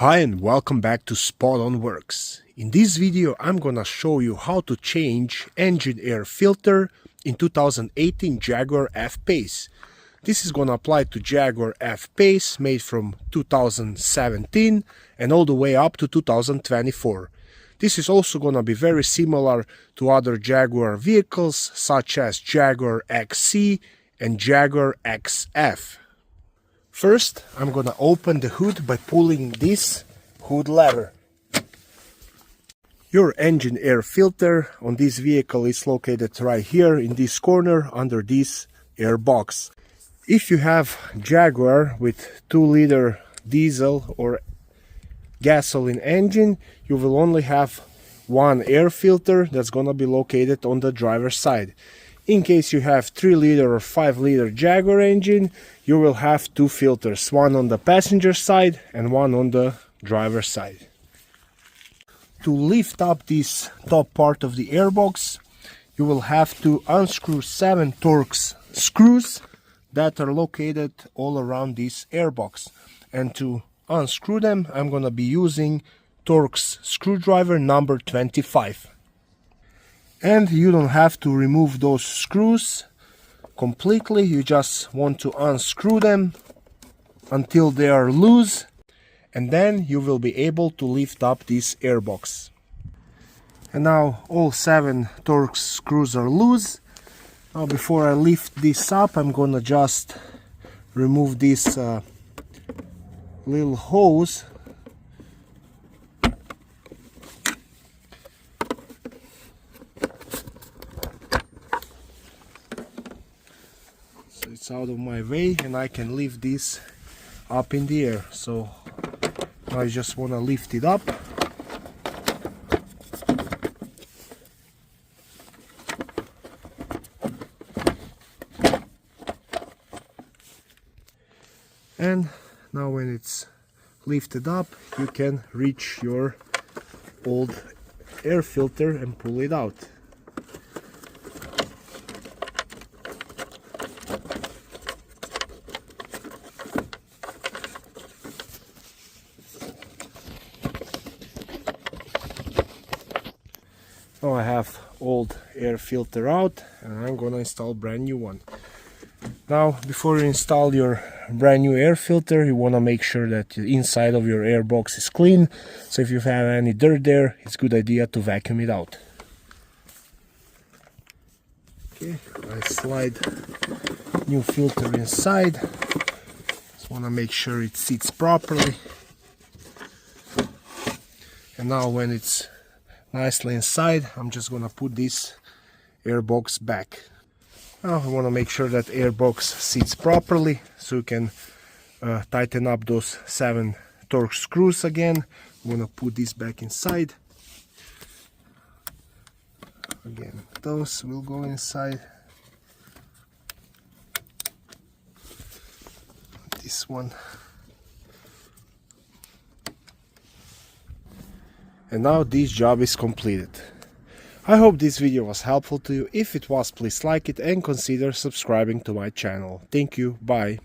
Hi and welcome back to Spot On Works. In this video I'm gonna show you how to change engine air filter in 2018 Jaguar F-Pace. This is gonna apply to Jaguar F-Pace made from 2017 and all the way up to 2024. This is also gonna be very similar to other Jaguar vehicles such as Jaguar XE and Jaguar XF. First, I'm gonna open the hood by pulling this hood lever. Your engine air filter on this vehicle is located right here in this corner under this air box. If you have Jaguar with 2-liter diesel or gasoline engine, you will only have one air filter that's gonna be located on the driver's side. In case you have 3-liter or 5-liter Jaguar engine, you will have two filters, one on the passenger side and one on the driver's side. To lift up this top part of the airbox, you will have to unscrew 7 Torx screws that are located all around this airbox. And to unscrew them, I'm gonna be using Torx screwdriver number 25. And you don't have to remove those screws completely, you just want to unscrew them until they are loose, and then you will be able to lift up this airbox. And now all 7 Torx screws are loose. Now before I lift this up, I'm gonna just remove this little hose. It's out of my way and I can lift this up in the air. So I just want to lift it up. And now when it's lifted up, you can reach your old air filter and pull it out. Now I have old air filter out and I'm gonna install brand new one. Now before you install your brand new air filter, you wanna make sure that the inside of your air box is clean. So if you have any dirt there, it's a good idea to vacuum it out. Okay, I slide new filter inside. Just wanna make sure it sits properly. And now when it's nicely inside, I'm just gonna put this air box back. Now I want to make sure that air box sits properly, so you can tighten up those 7 Torx screws again. I'm gonna put this back inside. Again, those will go inside. This one. And now this job is completed. I hope this video was helpful to you. If it was, please like it and consider subscribing to my channel. Thank you, bye.